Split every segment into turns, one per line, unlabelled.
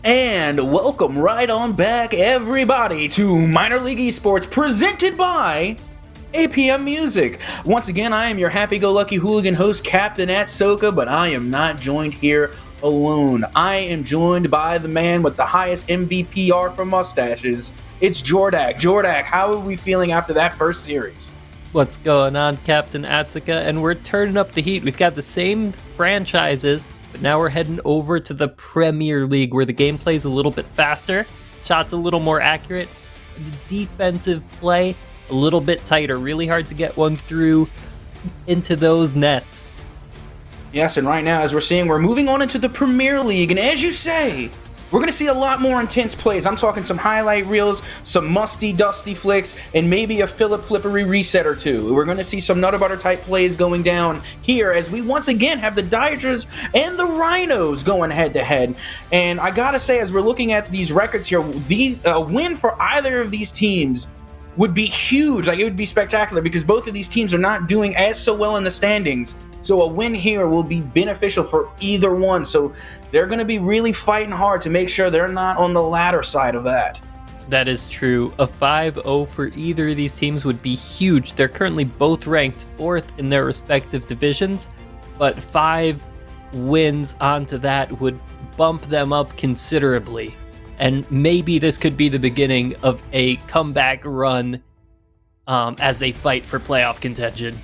And welcome right on back, everybody, to Minor League Esports presented by APM Music. Once again, I am your happy-go-lucky hooligan host, Captain at Soka, but I am not joined here alone. I am joined by the man with the highest MVPR for mustaches. It's Jordak. Jordak, how are we feeling after that first series?
What's going on, Captain Atsuka? And we're turning up the heat. We've got the same franchises, but now we're heading over to the Premier League, where the gameplay's a little bit faster, shots a little more accurate, the defensive play a little bit tighter. Really hard to get one through into those nets.
Yes, and right now, as we're seeing, we're moving on into the Premier League, and as you say, we're going to see a lot more intense plays. I'm talking some highlight reels, some musty, dusty flicks, and maybe a Philip Flippery reset or two. We're going to see some Nutter Butter type plays going down here as we once again have the Dodgers and the Rhinos going head-to-head. And I got to say, as we're looking at these records here, a win for either of these teams would be huge. Like, it would be spectacular because both of these teams are not doing as so well in the standings. So a win here will be beneficial for either one. So they're going to be really fighting hard to make sure they're not on the latter side of that.
That is true. A 5-0 for either of these teams would be huge. They're currently both ranked 4th in their respective divisions, but 5 wins onto that would bump them up considerably. And maybe this could be the beginning of a comeback run as they fight for playoff contention.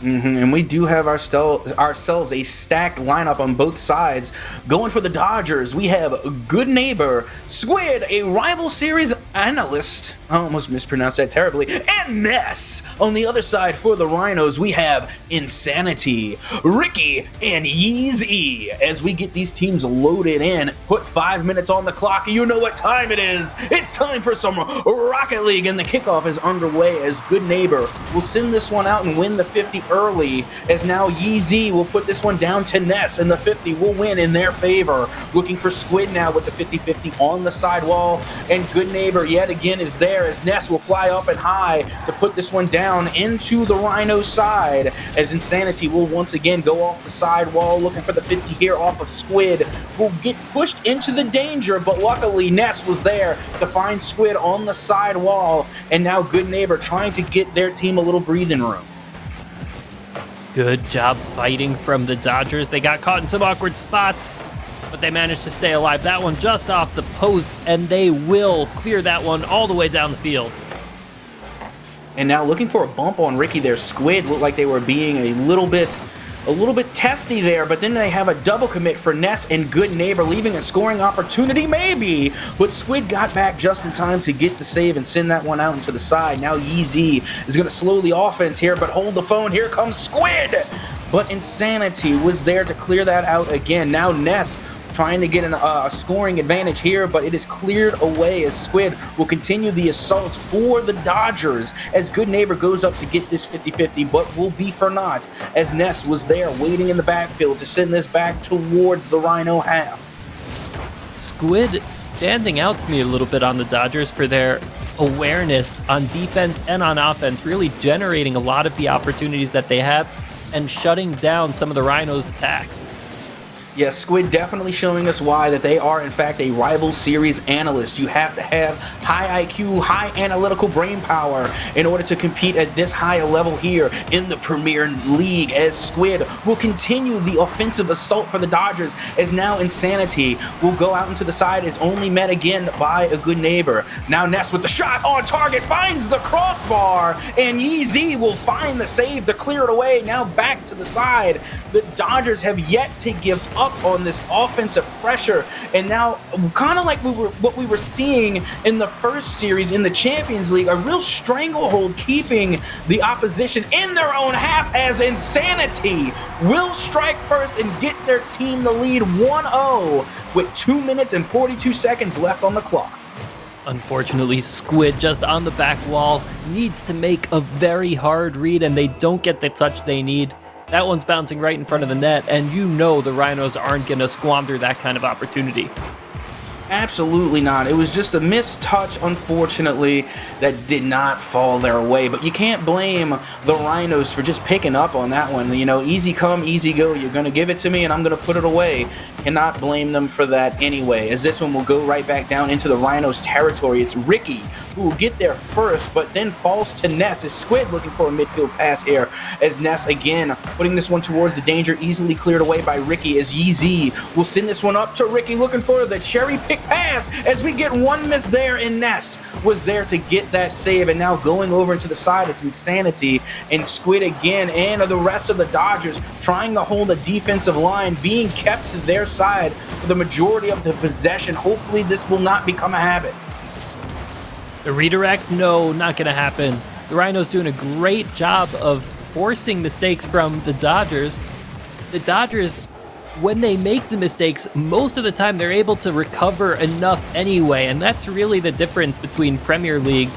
And we do have ourselves a stacked lineup on both sides. Going for the Dodgers, we have Good Neighbor, Squid, a rival series analyst, I almost mispronounced that terribly, and Ness. On the other side for the Rhinos, we have Insanity, Ricky, and Yeezy. As we get these teams loaded in, put 5 minutes on the clock, you know what time it is. It's time for some Rocket League, and the kickoff is underway as Good Neighbor will send this one out and win the 50 early, as now Yeezy will put this one down to Ness, and the 50 will win in their favor. Looking for Squid now with the 50-50 on the sidewall, and Good Neighbor yet again is there as Ness will fly up and high to put this one down into the Rhino side, as Insanity will once again go off the sidewall looking for the 50 here off of Squid. Will get pushed into the danger, but luckily Ness was there to find Squid on the sidewall, and now Good Neighbor trying to get their team a little breathing room.
Good job fighting from the Dodgers. They got caught in some awkward spots, but they managed to stay alive. That one just off the post, and they will clear that one all the way down the field.
And now looking for a bump on Ricky there. Squid looked like they were being a little bit testy there, but then they have a double commit for Ness and Good Neighbor, leaving a scoring opportunity maybe, but Squid got back just in time to get the save and send that one out into the side. Now Yeezy is going to slow the offense here, but hold the phone. Here comes Squid, but Insanity was there to clear that out again. Now Ness trying to get a scoring advantage here, but it is cleared away as Squid will continue the assault for the Dodgers as Good Neighbor goes up to get this 50-50, but will be for naught as Ness was there waiting in the backfield to send this back towards the Rhino half.
Squid standing out to me a little bit on the Dodgers for their awareness on defense and on offense, really generating a lot of the opportunities that they have and shutting down some of the Rhinos' attacks.
Yes, Squid definitely showing us why that they are, in fact, a rival series analyst. You have to have high IQ, high analytical brain power in order to compete at this high a level here in the Premier League, as Squid will continue the offensive assault for the Dodgers, as now Insanity will go out into the side, is only met again by a Good Neighbor. Now Ness with the shot on target finds the crossbar, and Yeezy will find the save to clear it away. Now back to the side. The Dodgers have yet to give up on this offensive pressure, and now kind of like what we were seeing in the first series in the Champions League, a real stranglehold keeping the opposition in their own half, as Insanity will strike first and get their team the lead 1-0 with 2 minutes and 42 seconds left on the clock.
Unfortunately, Squid just on the back wall needs to make a very hard read, and they don't get the touch they need. That one's bouncing right in front of the net, and you know the Rhinos aren't going to squander that kind of opportunity.
Absolutely not. It was just a missed touch, unfortunately, that did not fall their way. But you can't blame the Rhinos for just picking up on that one. You know, easy come, easy go. You're going to give it to me, and I'm going to put it away. cannot blame them for that anyway, as this one will go right back down into the Rhinos territory. It's Ricky who will get there first, but then falls to Ness. Is Squid looking for a midfield pass here, as Ness again putting this one towards the danger, easily cleared away by Ricky, as Yeezy will send this one up to Ricky looking for the cherry pick pass, as we get one miss there, and Ness was there to get that save. And now going over into the side, it's Insanity and Squid again, and the rest of the Dodgers trying to hold a defensive line, being kept to their side for the majority of the possession. Hopefully this will not become a habit.
The redirect, no, not going to happen. The Rhinos doing a great job of forcing mistakes from the Dodgers. The Dodgers, when they make the mistakes, most of the time they're able to recover enough anyway, and that's really the difference between Premier League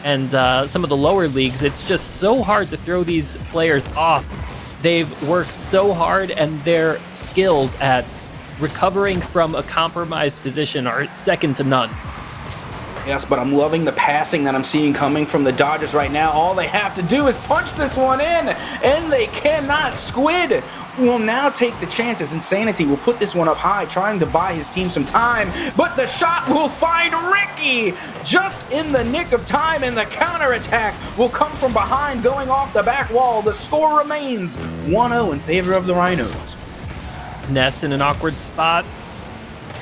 and some of the lower leagues. It's just so hard to throw these players off. They've worked so hard, and their skills at recovering from a compromised position are second to none.
Yes, but I'm loving the passing that I'm seeing coming from the Dodgers right now. All they have to do is punch this one in, and they cannot. Squid will now take the chances. Insanity will put this one up high, trying to buy his team some time, but the shot will find Ricky just in the nick of time, and the counterattack will come from behind, going off the back wall. The score remains 1-0 in favor of the Rhinos.
Ness in an awkward spot,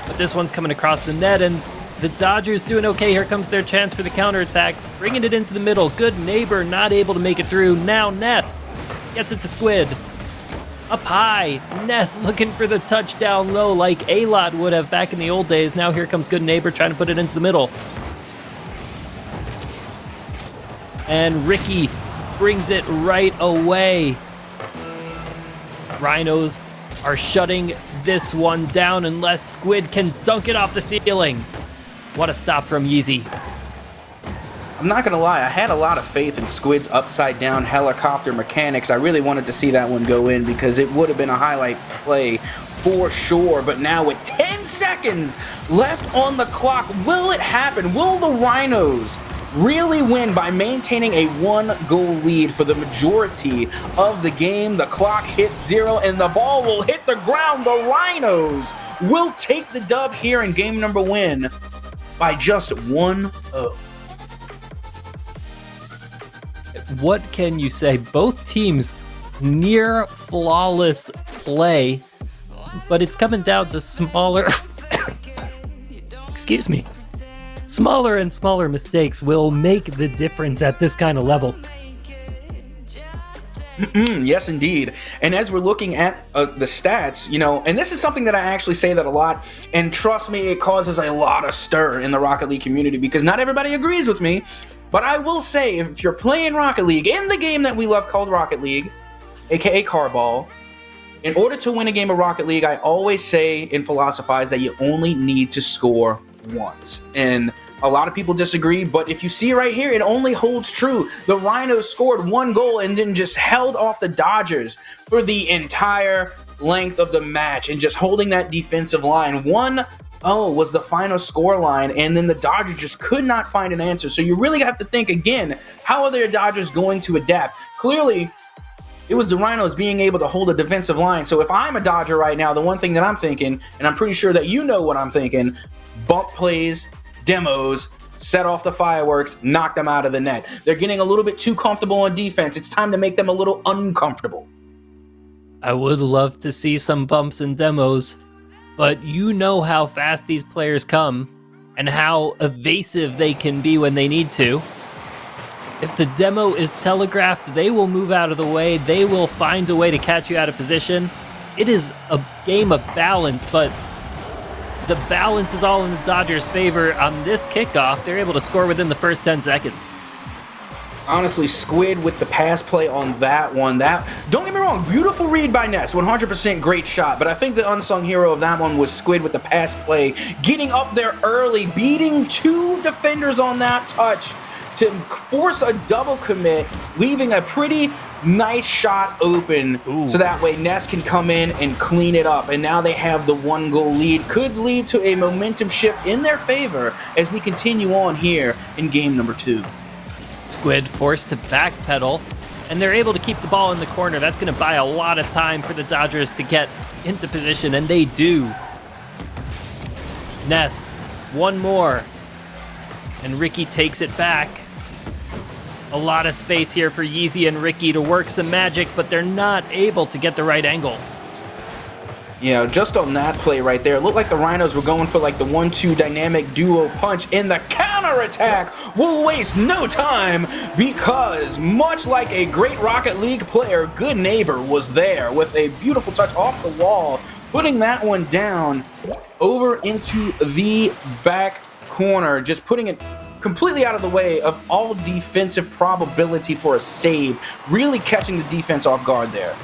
but this one's coming across the net, and the Dodgers doing okay. Here comes their chance for the counterattack, bringing it into the middle. Good neighbor, not able to make it through. Now Ness gets it to Squid. Up high, Ness looking for the touchdown low like A-Lot would have back in the old days. Now here comes Good Neighbor trying to put it into the middle. And Ricky brings it right away. Rhinos are shutting this one down unless Squid can dunk it off the ceiling. What a stop from Yeezy.
I'm not gonna lie, I had a lot of faith in Squid's upside down helicopter mechanics. I really wanted to see that one go in because it would have been a highlight play for sure. But now with 10 seconds left on the clock, will it happen? Will the Rhinos really win by maintaining a 1-goal lead for the majority of the game? The clock hits 0 and the ball will hit the ground. The Rhinos will take the dub here in game number 1 by just 1-0.
What can you say? Both teams near flawless play, but it's coming down to smaller excuse me, smaller and smaller mistakes will make the difference at this kind of level.
Yes, indeed. And as we're looking at the stats, you know, and this is something that I actually say that a lot, and trust me, it causes a lot of stir in the Rocket League community because not everybody agrees with me, but I will say if you're playing Rocket League in the game that we love called Rocket League, aka Carball, in order to win a game of Rocket League, I always say and philosophize that you only need to score once. And a lot of people disagree, but if you see right here, it only holds true. The Rhinos scored 1 goal and then just held off the Dodgers for the entire length of the match and just holding that defensive line. 1-0 was the final score line, and then the Dodgers just could not find an answer. So you really have to think again, how are the Dodgers going to adapt? Clearly, it was the Rhinos being able to hold a defensive line. So if I'm a Dodger right now, the one thing that I'm thinking, and I'm pretty sure that you know what I'm thinking, bump plays, demos, set off the fireworks, knock them out of the net. They're getting a little bit too comfortable on defense. It's time to make them a little uncomfortable.
I would love to see some bumps and demos, but you know how fast these players come and how evasive they can be when they need to. If the demo is telegraphed, they will move out of the way. They will find a way to catch you out of position. It is a game of balance, but the balance is all in the Dodgers' favor. On this kickoff, they're able to score within the first 10 seconds.
Honestly, Squid with the pass play on that one. Don't get me wrong, beautiful read by Ness, 100% great shot. But I think the unsung hero of that one was Squid with the pass play, getting up there early, beating 2 defenders on that touch to force a double commit, leaving a pretty nice shot open. Ooh. So that way Ness can come in and clean it up. And now they have the 1-goal lead. Could lead to a momentum shift in their favor as we continue on here in game number 2.
Squid forced to backpedal, and they're able to keep the ball in the corner. That's going to buy a lot of time for the Dodgers to get into position, and they do. Ness, one more. And Ricky takes it back. A lot of space here for Yeezy and Ricky to work some magic, but they're not able to get the right angle.
Yeah, just on that play right there, it looked like the Rhinos were going for like the 1-2 dynamic duo punch, and the counterattack will waste no time because much like a great Rocket League player, Good Neighbor was there with a beautiful touch off the wall, putting that one down over into the back corner, just putting it completely out of the way of all defensive probability for a save, really catching the defense off guard there.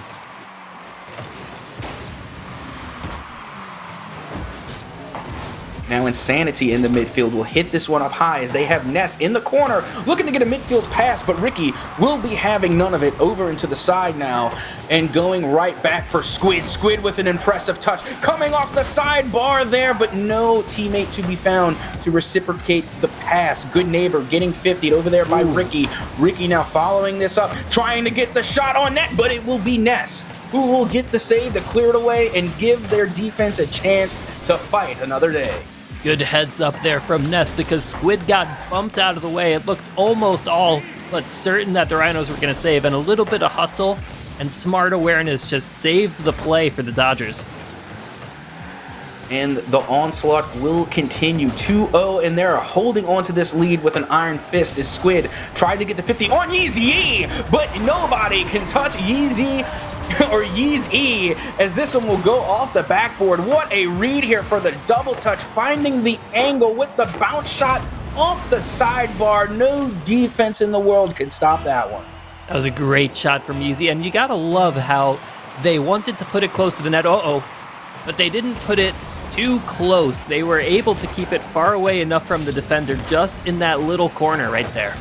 Now Insanity in the midfield will hit this one up high as they have Ness in the corner looking to get a midfield pass, but Ricky will be having none of it. Over into the side now and going right back for Squid. Squid with an impressive touch coming off the sidebar there, but no teammate to be found to reciprocate the pass. Good Neighbor getting 50'd over there by Ricky. Ricky now following this up, trying to get the shot on net, but it will be Ness who will get the save to clear it away and give their defense a chance to fight another day.
Good heads up there from Ness because Squid got bumped out of the way. It looked almost all but certain that the Rhinos were going to save, and a little bit of hustle and smart awareness just saved the play for the Dodgers.
And the onslaught will continue. 2-0, and they're holding on to this lead with an iron fist as Squid tried to get the 50 on Yeezy, but nobody can touch Yeezy or Yeezy as this one will go off the backboard. What a read here for the double touch, finding the angle with the bounce shot off the sidebar. No defense in the world can stop that one.
That was a great shot from Yeezy, and you gotta love how they wanted to put it close to the net, but they didn't put it too close. They were able to keep it far away enough from the defender, just in that little corner right there.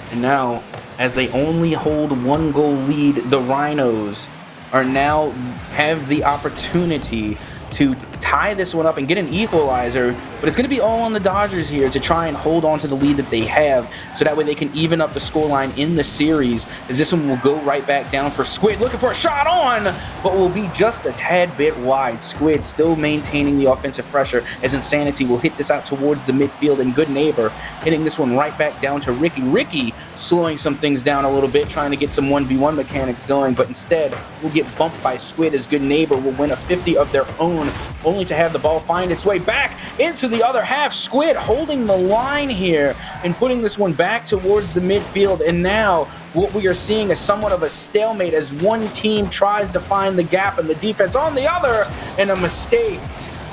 And now, as they only hold 1 goal lead, the Rhinos are now have the opportunity to tie this one up and get an equalizer, but it's going to be all on the Dodgers here to try and hold on to the lead that they have, so that way they can even up the scoreline in the series, as this one will go right back down for Squid, looking for a shot on, but will be just a tad bit wide. Squid still maintaining the offensive pressure as Insanity will hit this out towards the midfield, and Good Neighbor hitting this one right back down to Ricky. Ricky slowing some things down a little bit, trying to get some 1v1 mechanics going, but instead will get bumped by Squid as Good Neighbor will win a 50 of their own, only to have the ball find its way back into the other half. Squid holding the line here and putting this one back towards the midfield, and now what we are seeing is somewhat of a stalemate as one team tries to find the gap in the defense on the other, and a mistake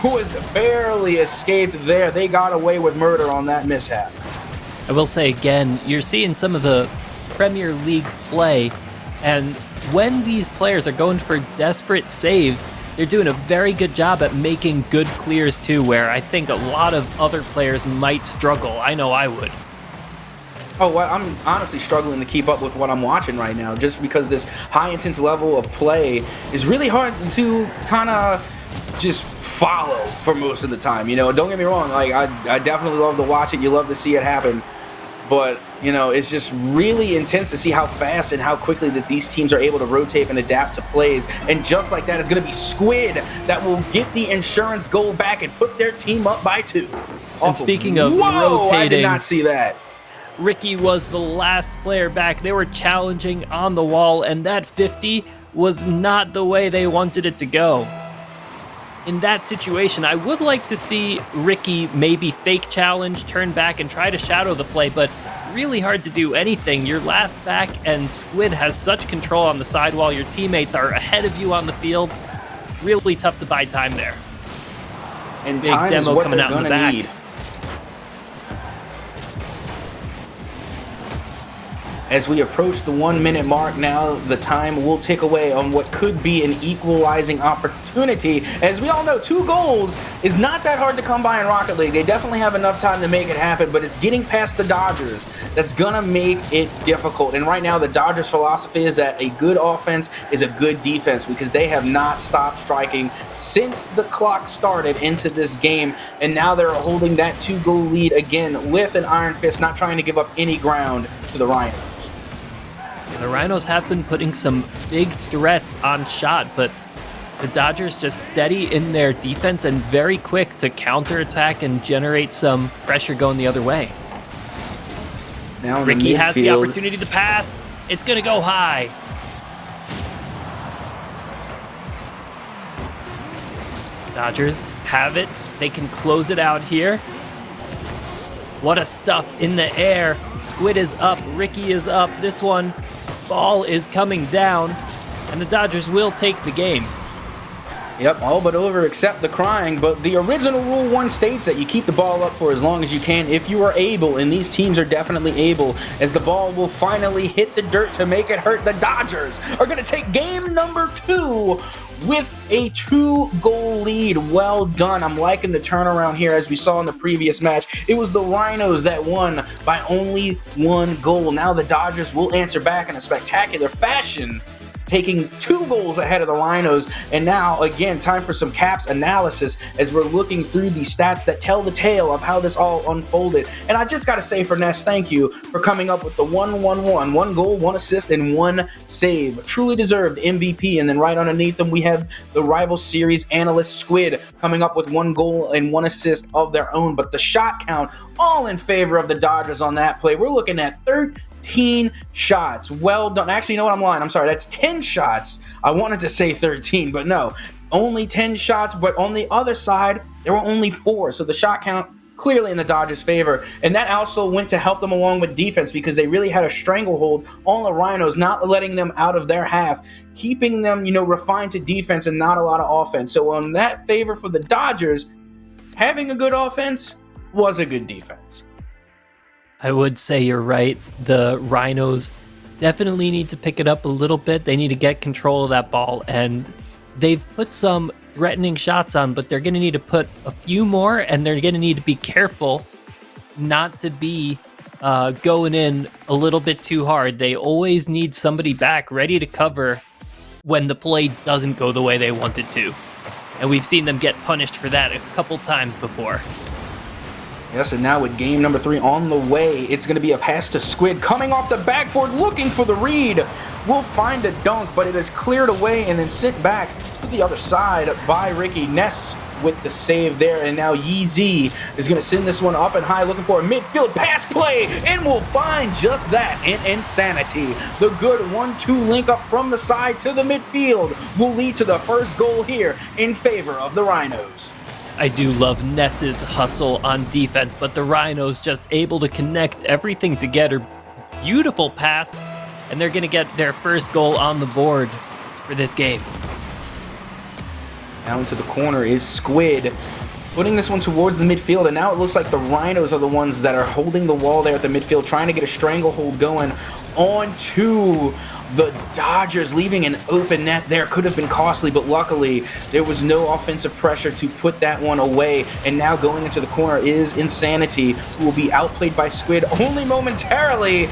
was barely escaped there. They got away with murder on that mishap.
I will say again, you're seeing some of the Premier League play, and when these players are going for desperate saves, they're doing a very good job at making good clears too, where I think a lot of other players might struggle. I know I would.
Oh, well, I'm honestly struggling to keep up with what I'm watching right now, just because this high intense level of play is really hard to kind of just follow for most of the time. You know, don't get me wrong, like I definitely love to watch it. You love to see it happen. But, you know, it's just really intense to see how fast and how quickly that these teams are able to rotate and adapt to plays. And just like that, it's going to be Squid that will get the insurance goal back and put their team up by 2.
And speaking of rotating,
I did not see that.
Ricky was the last player back. They were challenging on the wall, and that 50 was not the way they wanted it to go. In that situation, I would like to see Ricky maybe fake challenge, turn back, and try to shadow the play, but really hard to do anything. You're last back, and Squid has such control on the side while your teammates are ahead of you on the field. Really tough to buy time there.
And
big
time
demo
is what
coming
they're
out in the
going to
back.
need. As we approach the 1 minute mark now, the time will tick away on what could be an equalizing opportunity. As we all know, 2 goals is not that hard to come by in Rocket League. They definitely have enough time to make it happen, but it's getting past the Dodgers that's going to make it difficult. And right now, the Dodgers' philosophy is that a good offense is a good defense, because they have not stopped striking since the clock started into this game. And now they're holding that 2-goal lead again with an iron fist, not trying to give up any ground to the Rhinos.
The Rhinos have been putting some big threats on shot, but The Dodgers just steady in their defense and very quick to counterattack and generate some pressure going the other way.
Now
Ricky has the opportunity to pass. It's going to go high. Dodgers have it. They can close it out here. What a stuff in the air. Squid is up. Ricky is up. This one, ball is coming down. And the Dodgers will take the game.
Yep, all but over except the crying, but the original Rule 1 states that you keep the ball up for as long as you can if you are able, and these teams are definitely able, as the ball will finally hit the dirt to make it hurt. The Dodgers are going to take game number 2 with a 2-goal lead. Well done. I'm liking the turnaround here as we saw in the previous match. It was the Rhinos that won by only 1 goal. Now the Dodgers will answer back in a spectacular fashion, taking 2 goals ahead of the Rhinos. And now, again, time for some Caps analysis as we're looking through the stats that tell the tale of how this all unfolded. And I just got to say for Ness, thank you for coming up with the 1-1-1. 1 goal, 1 assist, and 1 save. Truly deserved MVP. And then right underneath them, we have the rival series analyst Squid coming up with 1 goal and 1 assist of their own. But the shot count, all in favor of the Dodgers on that play. We're looking at 13 shots. Well done. Actually, you know what? I'm lying. I'm sorry. That's 10 shots. I wanted to say 13, but no. Only 10 shots, but on the other side, there were only 4. So the shot count clearly in the Dodgers' favor. And that also went to help them along with defense because they really had a stranglehold on the Rhinos, not letting them out of their half, keeping them, refined to defense and not a lot of offense. So on that favor for the Dodgers, having a good offense was a good defense.
I would say you're right. The Rhinos definitely need to pick it up a little bit. They need to get control of that ball, and they've put some threatening shots on, but they're going to need to put a few more, and they're going to need to be careful not to be going in a little bit too hard. They always need somebody back ready to cover when the play doesn't go the way they want it to. And we've seen them get punished for that a couple times before.
Yes, and now with game number 3 on the way, it's going to be a pass to Squid coming off the backboard looking for the read. Will find a dunk, but it is cleared away and then sent back to the other side by Ricky. Ness with the save there, and now Yeezy is going to send this one up and high looking for a midfield pass play, and will find just that in Insanity. The good 1-2 link up from the side to the midfield will lead to the first goal here in favor of the Rhinos.
I do love Ness's hustle on defense, but the Rhinos just able to connect everything together. Beautiful pass, and they're going to get their first goal on the board for this game.
Down to the corner is Squid, putting this one towards the midfield, and now it looks like the Rhinos are the ones that are holding the wall there at the midfield, trying to get a stranglehold going onto the Dodgers, leaving an open net there. Could have been costly, but luckily there was no offensive pressure to put that one away. And now going into the corner is Insanity, who will be outplayed by Squid only momentarily,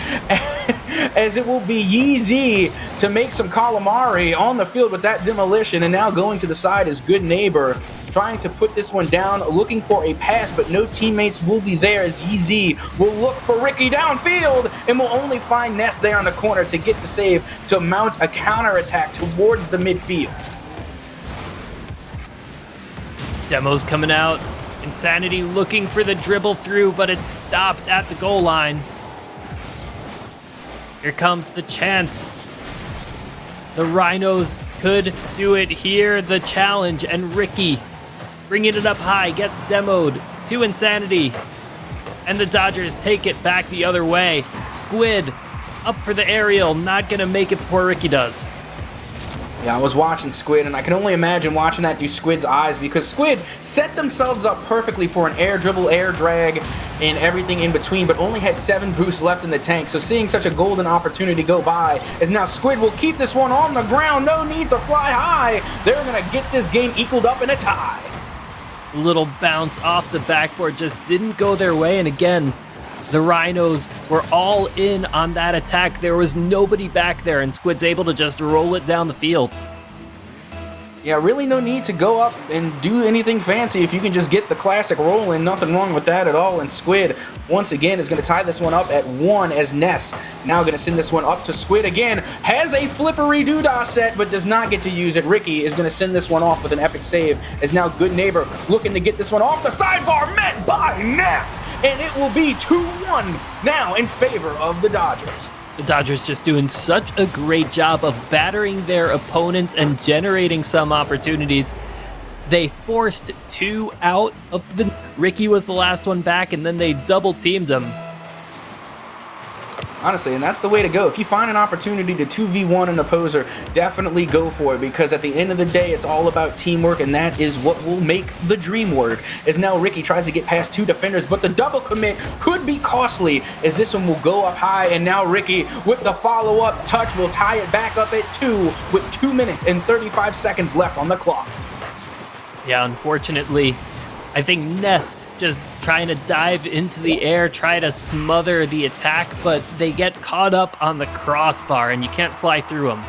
as it will be Yeezy to make some calamari on the field with that demolition. And now going to the side is Good Neighbor, trying to put this one down, looking for a pass, but no teammates will be there as Yeezy will look for Ricky downfield and will only find Ness there on the corner to get the save to mount a counterattack towards the midfield.
Demo's coming out. Insanity looking for the dribble through, but it's stopped at the goal line. Here comes the chance. The Rhinos could do it here. The challenge, and Ricky bringing it up high, gets demoed to Insanity. And the Dodgers take it back the other way. Squid up for the aerial, not going to make it before Ricky does.
Yeah, I was watching Squid, and I can only imagine watching that through Squid's eyes, because Squid set themselves up perfectly for an air dribble, air drag, and everything in between, but only had 7 boosts left in the tank. So seeing such a golden opportunity go by, as now Squid will keep this one on the ground. No need to fly high. They're going to get this game equaled up in a tie.
Little bounce off the backboard just didn't go their way, and again, the Rhinos were all in on that attack. There was nobody back there, and Squid's able to just roll it down the field.
Yeah, really no need to go up and do anything fancy if you can just get the classic rolling. Nothing wrong with that at all. And Squid, once again, is going to tie this one up at 1 as Ness now going to send this one up to Squid again. Has a flippery doodah set, but does not get to use it. Ricky is going to send this one off with an epic save, as now Good Neighbor looking to get this one off the sidebar, met by Ness. And it will be 2-1 now in favor of the Dodgers.
The Dodgers just doing such a great job of battering their opponents and generating some opportunities. They forced 2 out of the... Ricky was the last one back, and then they double teamed him.
Honestly, and that's the way to go. If you find an opportunity to 2v1 an opposer, definitely go for it, because at the end of the day, it's all about teamwork, and that is what will make the dream work. As now Ricky tries to get past 2 defenders, but the double commit could be costly, as this one will go up high, and now Ricky with the follow-up touch will tie it back up at 2 with 2 minutes and 35 seconds left on the clock.
Yeah, unfortunately, I think Ness just trying to dive into the air, try to smother the attack, but they get caught up on the crossbar and you can't fly through them.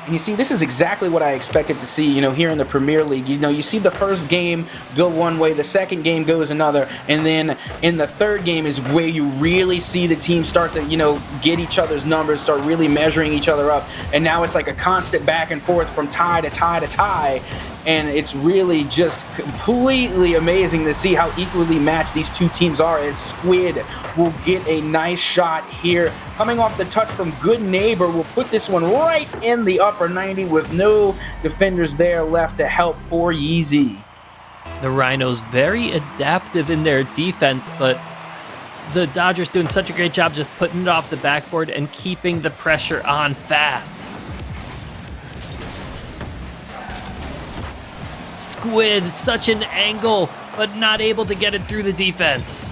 And you see, this is exactly what I expected to see, here in the Premier League. You see the first game go one way, the second game goes another, and then in the third game is where you really see the team start to, get each other's numbers, start really measuring each other up. And now it's like a constant back and forth from tie to tie to tie. And it's really just completely amazing to see how equally matched these two teams are, as Squid will get a nice shot here. Coming off the touch from Good Neighbor, will put this one right in the upper 90 with no defenders there left to help poor Yeezy.
The Rhinos very adaptive in their defense, but the Dodgers doing such a great job just putting it off the backboard and keeping the pressure on fast. Squid, such an angle, but not able to get it through the defense.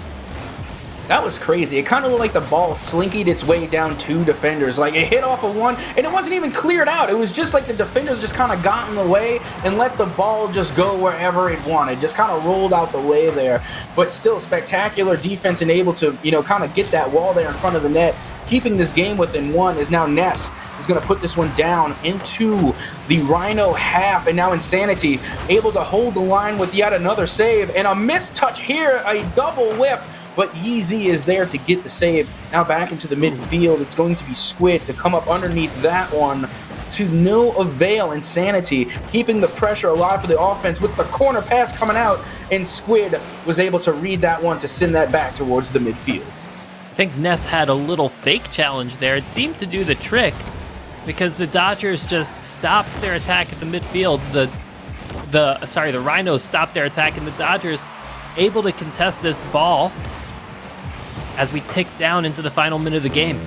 That was crazy. It kind of looked like the ball slinkied its way down 2 defenders. Like, it hit off of one, and it wasn't even cleared out. It was just like the defenders just kind of got in the way and let the ball just go wherever it wanted. Just kind of rolled out the way there. But still, spectacular defense and able to, kind of get that wall there in front of the net. Keeping this game within 1 is now Ness is going to put this one down into the Rhino half, and now Insanity able to hold the line with yet another save, and a missed touch here, a double whiff, but Yeezy is there to get the save. Now back into the midfield, it's going to be Squid to come up underneath that one to no avail. Insanity keeping the pressure alive for the offense with the corner pass coming out, and Squid was able to read that one to send that back towards the midfield.
I think Ness had a little fake challenge there. It seemed to do the trick because the Dodgers just stopped their attack at the midfield. The Rhinos stopped their attack, and the Dodgers able to contest this ball as we tick down into the final minute of the game.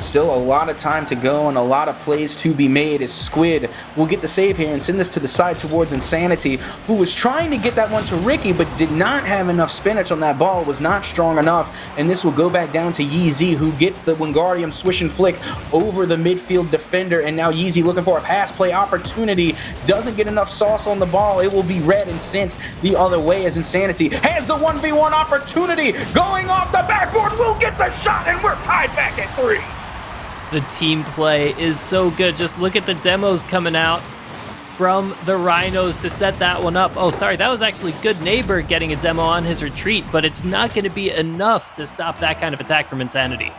Still a lot of time to go and a lot of plays to be made, as Squid will get the save here and send this to the side towards Insanity, who was trying to get that one to Ricky but did not have enough spinach on that ball, was not strong enough, and this will go back down to Yeezy, who gets the Wingardium swish and flick over the midfield defender, and now Yeezy looking for a pass play opportunity, doesn't get enough sauce on the ball. It will be read and sent the other way, as Insanity has the 1v1 opportunity, going off the backboard, will get the shot, and we're tied back at 3.
The team play is so good. Just look at the demos coming out from the Rhinos to set that one up. Oh, sorry, that was actually Good Neighbor getting a demo on his retreat, but it's not going to be enough to stop that kind of attack from Insanity.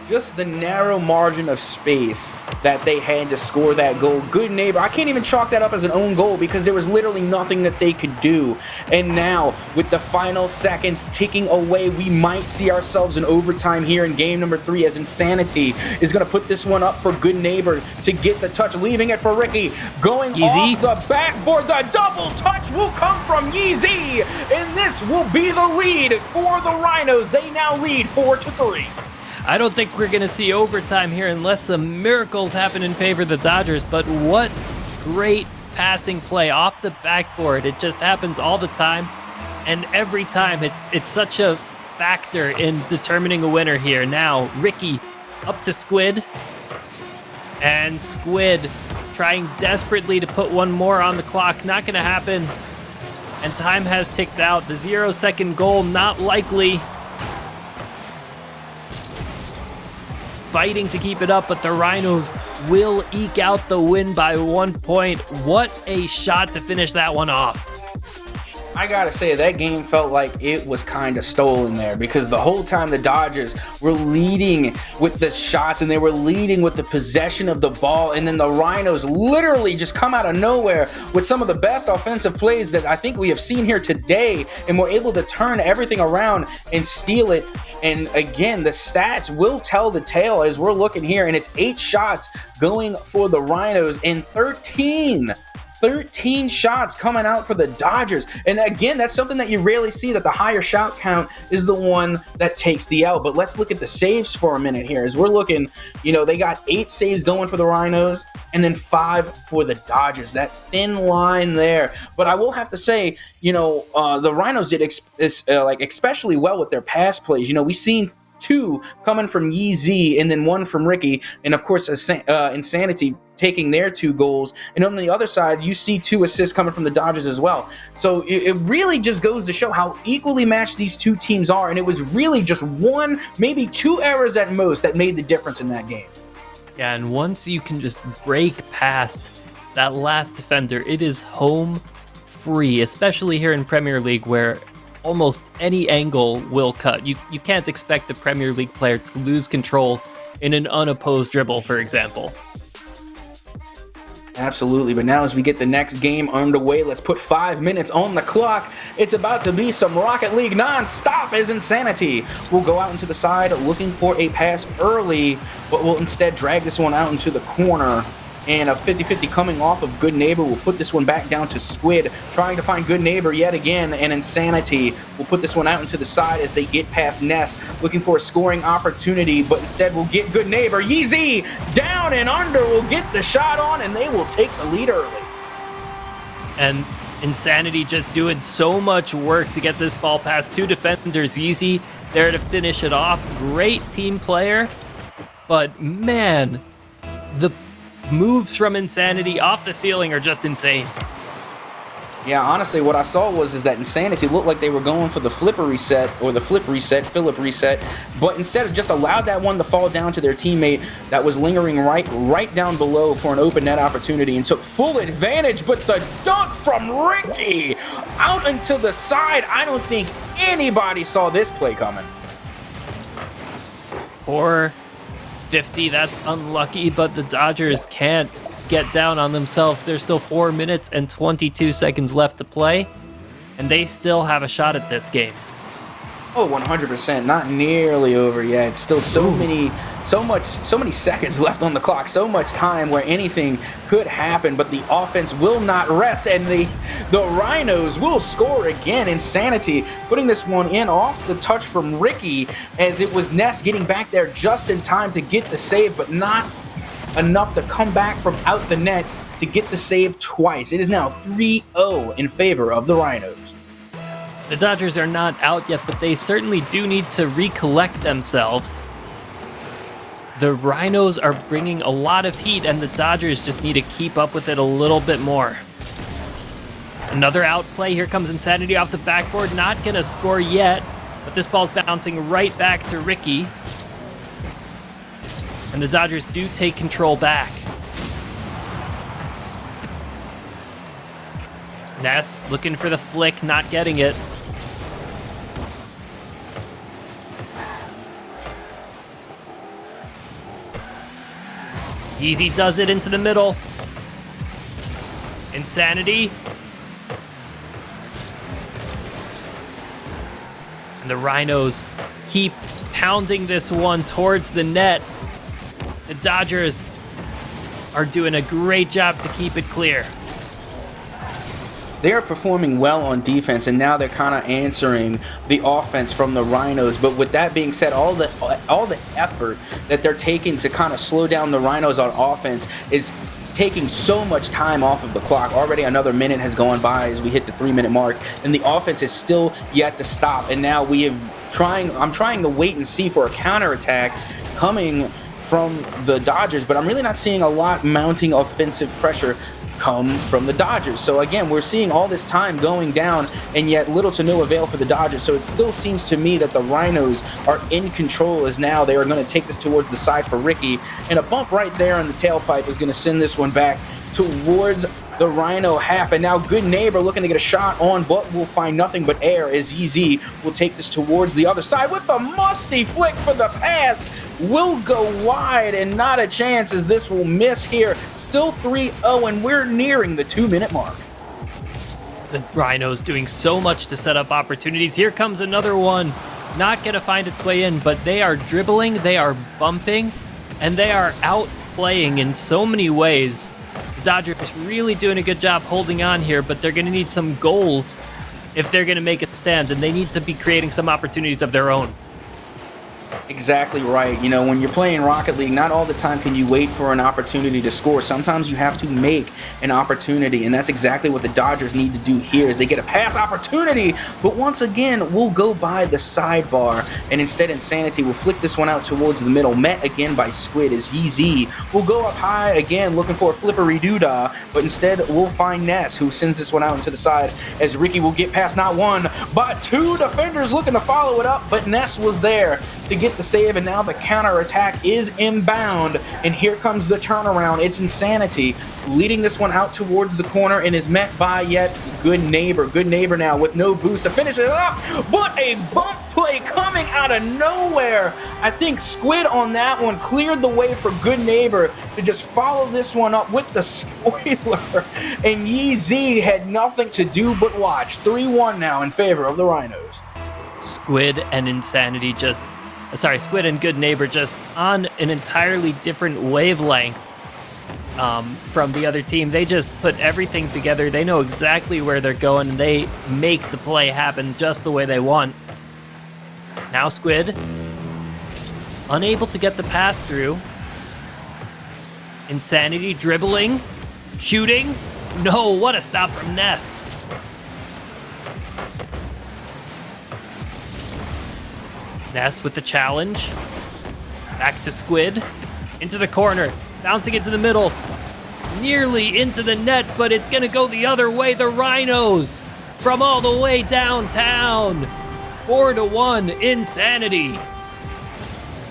Just the narrow margin of space that they had to score that goal. Good Neighbor, I can't even chalk that up as an own goal because there was literally nothing that they could do. And now, with the final seconds ticking away, we might see ourselves in overtime here in game number 3, as Insanity is going to put this one up for Good Neighbor to get the touch, leaving it for Ricky. Going
Yeezy.
off the backboard, the double touch will come from Yeezy, and this will be the lead for the Rhinos. They now lead 4-3.
I don't think we're going to see overtime here unless some miracles happen in favor of the Dodgers, but what great passing play off the backboard. It just happens all the time, and every time it's such a factor in determining a winner here. Now, Ricky up to Squid, and Squid trying desperately to put one more on the clock. Not going to happen, and time has ticked out. The 0-second goal, not likely. fighting to keep it up, but the Rhinos will eke out the win by 1 point. What a shot to finish that one off.
I gotta say, that game felt like it was kind of stolen there, because the whole time the Dodgers were leading with the shots and they were leading with the possession of the ball, and then the Rhinos literally just come out of nowhere with some of the best offensive plays that I think we have seen here today, and were able to turn everything around and steal it. And again, the stats will tell the tale as we're looking here, and it's 8 shots going for the Rhinos and 13 shots coming out for the Dodgers. And again, that's something that you rarely see, that the higher shot count is the one that takes the L. But let's look at the saves for a minute here. As we're looking, they got 8 saves going for the Rhinos and then 5 for the Dodgers. That thin line there. But I will have to say, the Rhinos did especially well with their pass plays. We seen 2 coming from Yeezy and then 1 from Ricky, and of course Insanity taking their 2 goals. And on the other side, you see 2 assists coming from the Dodgers as well. So it really just goes to show how equally matched these 2 teams are, and it was really just 1, maybe 2 errors at most that made the difference in that game.
Yeah, and once you can just break past that last defender, it is home free, especially here in Premier League, where almost any angle will cut. You can't expect a Premier League player to lose control in an unopposed dribble, for example.
Absolutely, but now as we get the next game underway, let's put 5 minutes on the clock. It's about to be some Rocket League non-stop as Insanity will go out into the side looking for a pass early, but will instead drag this one out into the corner. And a 50-50 coming off of Good Neighbor will put this one back down to Squid, trying to find Good Neighbor yet again, and Insanity will put this one out into the side as they get past Ness, looking for a scoring opportunity, but instead will get Good Neighbor. Yeezy down and under will get the shot on, and they will take the lead early.
And Insanity just doing so much work to get this ball past 2 defenders. Yeezy there to finish it off. Great team player, but man, the moves from Insanity off the ceiling are just insane.
Yeah, honestly, what I saw was that Insanity looked like they were going for the flip reset, Phillip reset, but instead of just allowed that one to fall down to their teammate that was lingering right down below for an open net opportunity, and took full advantage. But the dunk from Ricky out into the side, I don't think anybody saw this play coming.
Or 50, that's unlucky, but the Dodgers can't get down on themselves. There's still 4 minutes and 22 seconds left to play, and they still have a shot at this game.
Oh, 100%. Not nearly over yet. Still so many seconds left on the clock. So much time where anything could happen, but the offense will not rest, and the Rhinos will score again. Insanity putting this one in off the touch from Ricky, as it was Ness getting back there just in time to get the save, but not enough to come back from out the net to get the save twice. It is now 3-0 in favor of the Rhinos.
The Dodgers are not out yet, but they certainly do need to recollect themselves. The Rhinos are bringing a lot of heat, and the Dodgers just need to keep up with it a little bit more. Another outplay. Here comes Insanity off the backboard. Not going to score yet, but this ball's bouncing right back to Ricky. And the Dodgers do take control back. Ness looking for the flick, not getting it. Easy does it into the middle. Insanity. And the Rhinos keep pounding this one towards the net. The Dodgers are doing a great job to keep it clear.
They are performing well on defense, and now they're kind of answering the offense from the Rhinos. But with that being said, all the effort that they're taking to kind of slow down the Rhinos on offense is taking so much time off of the clock. Already another minute has gone by as we hit the 3-minute mark, and the offense is still yet to stop. And now I'm trying to wait and see for a counterattack coming from the Dodgers, but I'm really not seeing a lot mounting offensive pressure come from the Dodgers. So again, we're seeing all this time going down and yet little to no avail for the Dodgers. So it still seems to me that the Rhinos are in control, as now they are going to take this towards the side for Ricky, and a bump right there in the tailpipe is going to send this one back towards the Rhino half. And now Good Neighbor looking to get a shot on, but will find nothing but air, as Yeezy will take this towards the other side with a musty flick for the pass. Will go wide, and not a chance, as this will miss here. Still 3-0, and we're nearing the 2-minute mark.
The Rhinos doing so much to set up opportunities. Here comes another one. Not going to find its way in, but they are dribbling, they are bumping, and they are outplaying in so many ways. The Dodgers really doing a good job holding on here, but they're going to need some goals if they're going to make a stand, and they need to be creating some opportunities of their own.
Exactly right. You know, when you're playing Rocket League, not all the time can you wait for an opportunity to score. Sometimes you have to make an opportunity, and that's exactly what the Dodgers need to do here, is they get a pass opportunity, but once again, we'll go by the sidebar, and instead Insanity will flick this one out towards the middle, met again by Squid, as Yeezy will go up high again, looking for a flippery doodah, but instead we'll find Ness, who sends this one out into the side, as Ricky will get past not one, but two defenders looking to follow it up, but Ness was there to get the save, and now the counterattack is inbound, and here comes the turnaround. It's Insanity leading this one out towards the corner, and is met by yet Good Neighbor. Good Neighbor now with no boost to finish it up, but a bump play coming out of nowhere. I think Squid on that one cleared the way for Good Neighbor to just follow this one up with the spoiler, and Yeezy had nothing to do but watch. 3-1 now in favor of the Rhinos.
Squid and Good Neighbor just on an entirely different wavelength from the other team. They just put everything together. They know exactly where they're going, and they make the play happen just the way they want. Now Squid, unable to get the pass through. Insanity dribbling, shooting. No, what a stop from Ness. Ness with the challenge. Back to Squid. Into the corner. Bouncing into the middle. Nearly into the net, but it's going to go the other way. The Rhinos from all the way downtown. 4-1, Insanity.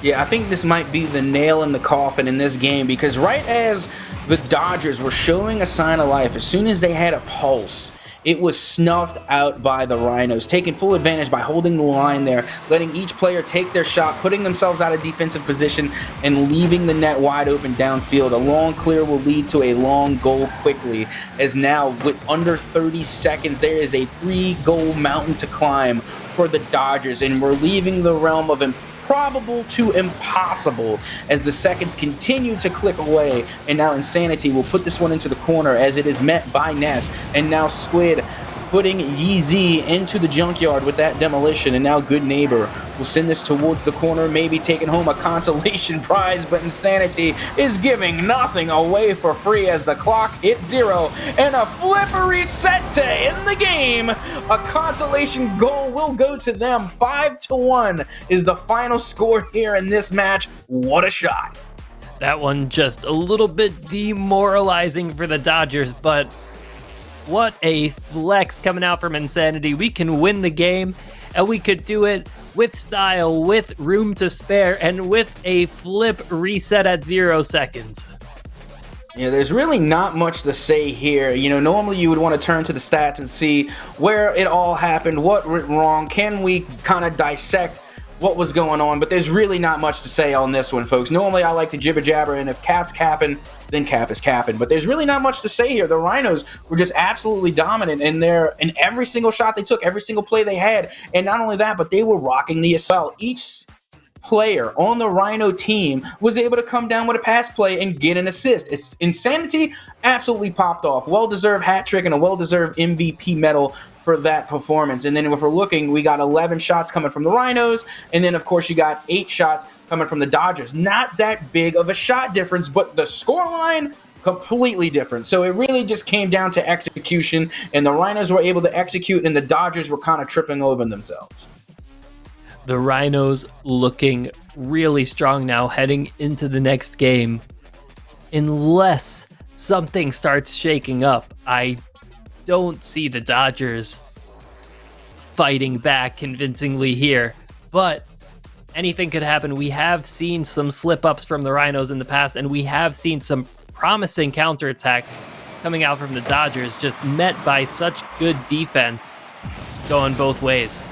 Yeah, I think this might be the nail in the coffin in this game, because right as the Dodgers were showing a sign of life, as soon as they had a pulse, it was snuffed out by the Rhinos, taking full advantage by holding the line there, letting each player take their shot, putting themselves out of defensive position, and leaving the net wide open downfield. A long clear will lead to a long goal quickly, as now with under 30 seconds, there is a 3-goal mountain to climb for the Dodgers, and we're leaving the realm of improbable to impossible as the seconds continue to click away, and now Insanity will put this one into the corner as it is met by Ness, and now Squid putting Yeezy into the junkyard with that demolition, and now Good Neighbor will send this towards the corner, maybe taking home a consolation prize, but Insanity is giving nothing away for free as the clock hits 0, and a flippery sette in the game. A consolation goal will go to them. 5-1 is the final score here in this match. What a shot.
That one just a little bit demoralizing for the Dodgers, but what a flex coming out from Insanity. We can win the game, and we could do it with style, with room to spare, and with a flip reset at 0 seconds.
Yeah, there's really not much to say here. You know, normally you would want to turn to the stats and see where it all happened, what went wrong, can we kind of dissect what was going on, but there's really not much to say on this one, folks. Normally I like to jibber jabber, and if Cap's capping, then Cap is capping, but there's really not much to say here. The Rhinos were just absolutely dominant in every single shot they took, every single play they had, and not only that, but they were rocking the assault. Each player on the Rhino team was able to come down with a pass play and get an assist. Insanity absolutely popped off. Well-deserved hat trick and a well-deserved MVP medal for that performance. And then if we're looking, we got 11 shots coming from the Rhinos, and then of course you got 8 shots coming from the Dodgers. Not that big of a shot difference, but the scoreline completely different. So it really just came down to execution, and the Rhinos were able to execute, and the Dodgers were kind of tripping over themselves.
The Rhinos looking really strong now heading into the next game. Unless something starts shaking up. I don't see the Dodgers fighting back convincingly here, but anything could happen. We have seen some slip-ups from the Rhinos in the past, and we have seen some promising counterattacks coming out from the Dodgers, just met by such good defense going both ways.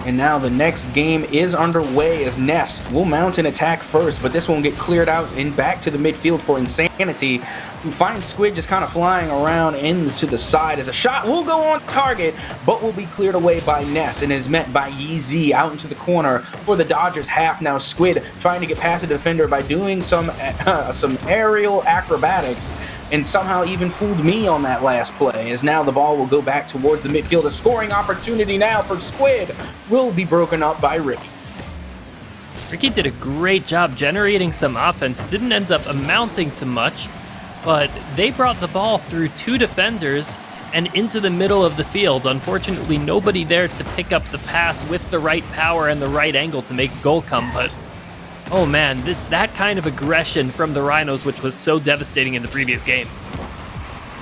And now the next game is underway as Ness will mount an attack first, but this one will get cleared out and back to the midfield for Insanity, who finds Squid just kind of flying around into the side as a shot will go on target, but will be cleared away by Ness and is met by Yeezy out into the corner for the Dodgers half. Now Squid trying to get past the defender by doing some aerial acrobatics, and somehow even fooled me on that last play, as now the ball will go back towards the midfield. A scoring opportunity now for Squid will be broken up by Ricky.
Ricky did a great job generating some offense. It didn't end up amounting to much, but they brought the ball through two defenders and into the middle of the field. Unfortunately, nobody there to pick up the pass with the right power and the right angle to make a goal come, but oh man, it's that kind of aggression from the Rhinos, which was so devastating in the previous game.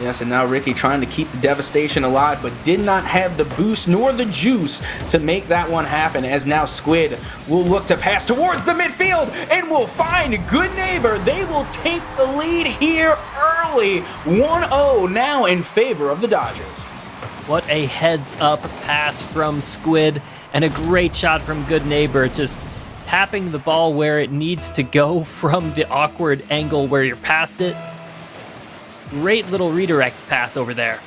Yes, and now Ricky trying to keep the devastation alive, but did not have the boost nor the juice to make that one happen, as now Squid will look to pass towards the midfield and will find a good neighbor. They will take the lead here early. 1-0 now in favor of the Dodgers.
What a heads-up pass from Squid, and a great shot from Good Neighbor, just tapping the ball where it needs to go from the awkward angle where you're past it. Great little redirect pass over there.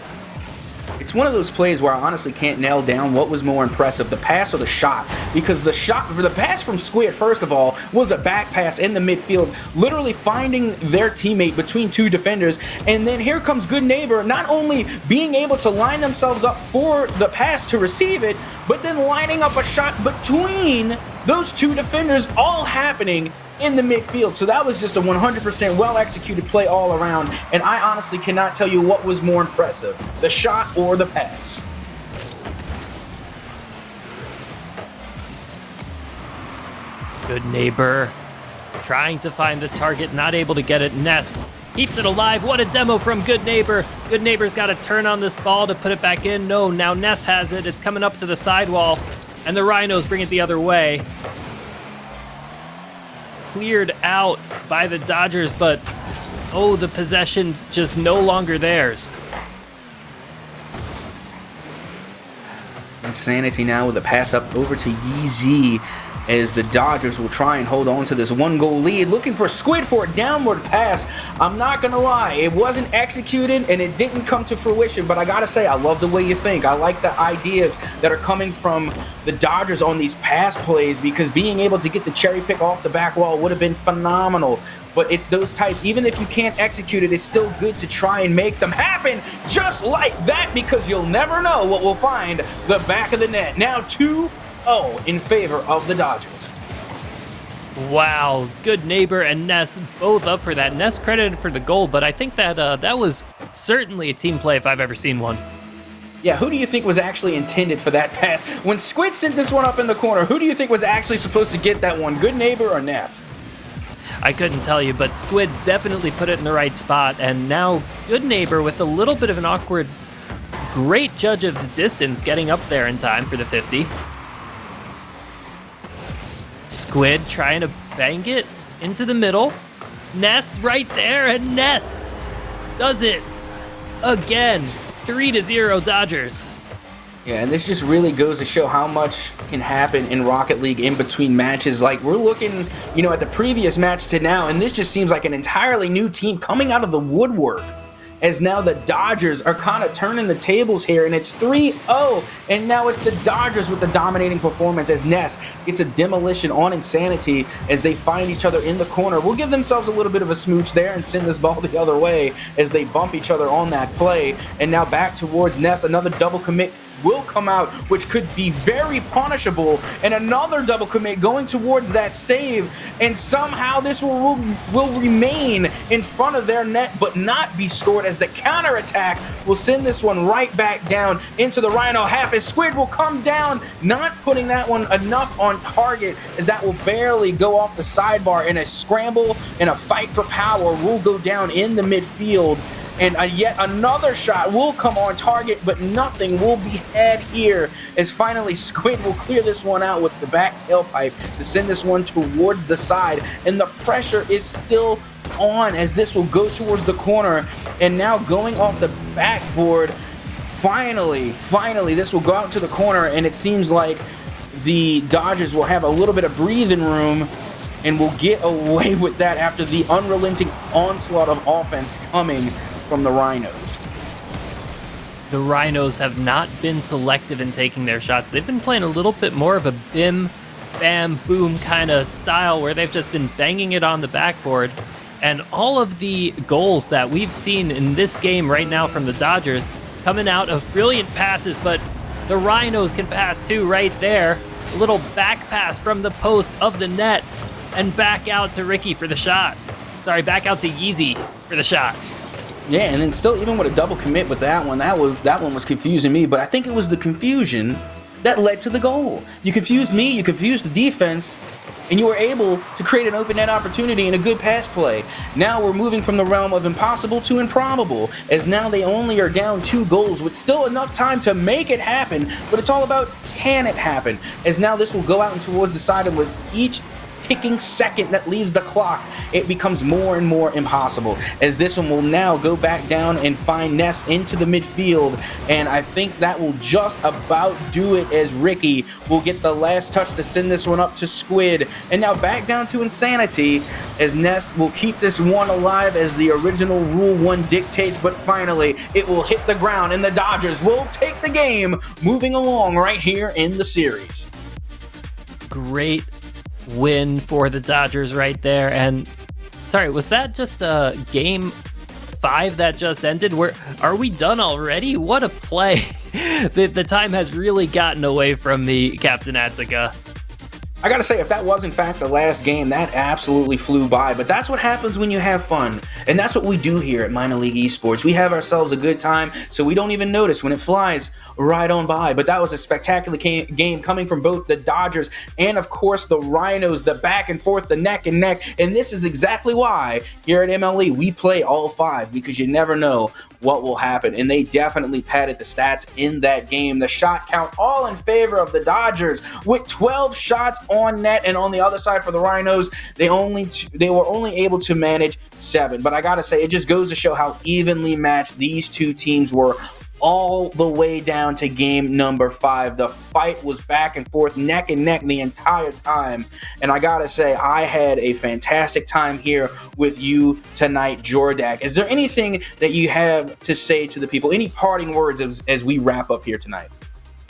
It's one of those plays where I honestly can't nail down what was more impressive, the pass or the shot, because the pass from Squid, first of all, was a back pass in the midfield, literally finding their teammate between two defenders, and then here comes Good Neighbor not only being able to line themselves up for the pass to receive it, but then lining up a shot between those two defenders, all happening in the midfield. So that was just a 100% well-executed play all around, and I honestly cannot tell you what was more impressive, the shot or the pass.
Good Neighbor trying to find the target, not able to get it. Ness keeps it alive. What a demo from Good Neighbor. Good Neighbor's got to turn on this ball to put it back in. No, now Ness has it. It's coming up to the sidewall, and the Rhinos bring it the other way. Cleared out by the Dodgers, but oh, the possession just no longer theirs.
Insanity now with a pass up over to Yeezy, as the Dodgers will try and hold on to this 1-goal lead, looking for Squid for a downward pass. I'm not gonna lie, it wasn't executed and it didn't come to fruition, but I gotta say, I love the way you think. I like the ideas that are coming from the Dodgers on these pass plays, because being able to get the cherry pick off the back wall would have been phenomenal. But it's those types, even if you can't execute it, it's still good to try and make them happen just like that, because you'll never know what will find the back of the net. Now 2-0 in favor of the Dodgers.
Wow, Good Neighbor and Ness both up for that. Ness credited for the goal, but I think that that was certainly a team play if I've ever seen one.
Yeah, who do you think was actually intended for that pass? When Squid sent this one up in the corner, who do you think was actually supposed to get that one? Good Neighbor or Ness?
I couldn't tell you, but Squid definitely put it in the right spot, and now Good Neighbor with a little bit of an awkward, great judge of the distance, getting up there in time for the 50. Squid trying to bang it into the middle. Ness right there, and Ness does it again. 3-0 Dodgers.
Yeah, and this just really goes to show how much can happen in Rocket League in between matches. Like, we're looking, at the previous match to now, and this just seems like an entirely new team coming out of the woodwork, as now the Dodgers are kind of turning the tables here, and it's 3-0, and now it's the Dodgers with the dominating performance, as Ness gets a demolition on Insanity as they find each other in the corner. We'll give themselves a little bit of a smooch there and send this ball the other way as they bump each other on that play, and now back towards Ness, another double commit will come out, which could be very punishable. And another double commit going towards that save, and somehow this will remain in front of their net but not be scored, as the counterattack will send this one right back down into the Rhino half, as Squid will come down, not putting that one enough on target, as that will barely go off the sidebar, in a scramble and a fight for power will go down in the midfield. And yet another shot will come on target, but nothing will be had here, as finally Squid will clear this one out with the back tailpipe to send this one towards the side. And the pressure is still on, as this will go towards the corner. And now going off the backboard, finally, this will go out to the corner, and it seems like the Dodgers will have a little bit of breathing room and will get away with that after the unrelenting onslaught of offense coming from the Rhinos.
The Rhinos have not been selective in taking their shots. They've been playing a little bit more of a bim, bam, boom kind of style, where they've just been banging it on the backboard. And all of the goals that we've seen in this game right now from the Dodgers coming out of brilliant passes, but the Rhinos can pass too right there. A little back pass from the post of the net and back out to Ricky for the shot. Sorry, back out to Yeezy for the shot.
Yeah, and then still, even with a double commit with that one was confusing me, but I think it was the confusion that led to the goal. You confused me, you confused the defense, and you were able to create an open net opportunity and a good pass play. Now we're moving from the realm of impossible to improbable, as now they only are down 2 goals with still enough time to make it happen, but it's all about, can it happen? As now this will go out and towards the side, and with each ticking second that leaves the clock, it becomes more and more impossible, as this one will now go back down and find Ness into the midfield. And I think that will just about do it, as Ricky will get the last touch to send this one up to Squid. And now back down to Insanity, as Ness will keep this one alive as the original Rule 1 dictates, but finally it will hit the ground and the Dodgers will take the game, moving along right here in the series.
Great win for the Dodgers right there. And sorry, was that just game 5 that just ended? Are we done already? What a play. The time has really gotten away from me, Captain Atsuka.
I gotta say, if that was in fact the last game, that absolutely flew by. But that's what happens when you have fun. And that's what we do here at Minor League Esports. We have ourselves a good time, so we don't even notice when it flies right on by. But that was a spectacular game coming from both the Dodgers and, of course, the Rhinos, the back and forth, the neck and neck. And this is exactly why here at MLE we play all 5, because you never know what will happen. And they definitely padded the stats in that game. The shot count all in favor of the Dodgers, with 12 shots on net, and on the other side for the Rhinos, they were only able to manage 7. But I gotta say, it just goes to show how evenly matched these two teams were all the way down to game number 5. The fight was back and forth, neck and neck the entire time. And I gotta say, I had a fantastic time here with you tonight, Jordak. Is there anything that you have to say to the people? Any parting words as we wrap up here tonight?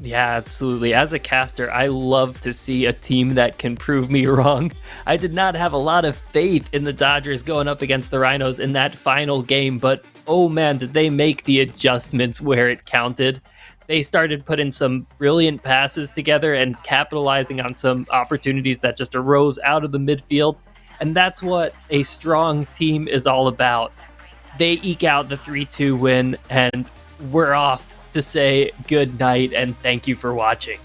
Yeah, absolutely. As a caster, I love to see a team that can prove me wrong. I did not have a lot of faith in the Dodgers going up against the Rhinos in that final game, but oh man, did they make the adjustments where it counted. They started putting some brilliant passes together and capitalizing on some opportunities that just arose out of the midfield. And that's what a strong team is all about. They eke out the 3-2 win, and we're off to say good night and thank you for watching.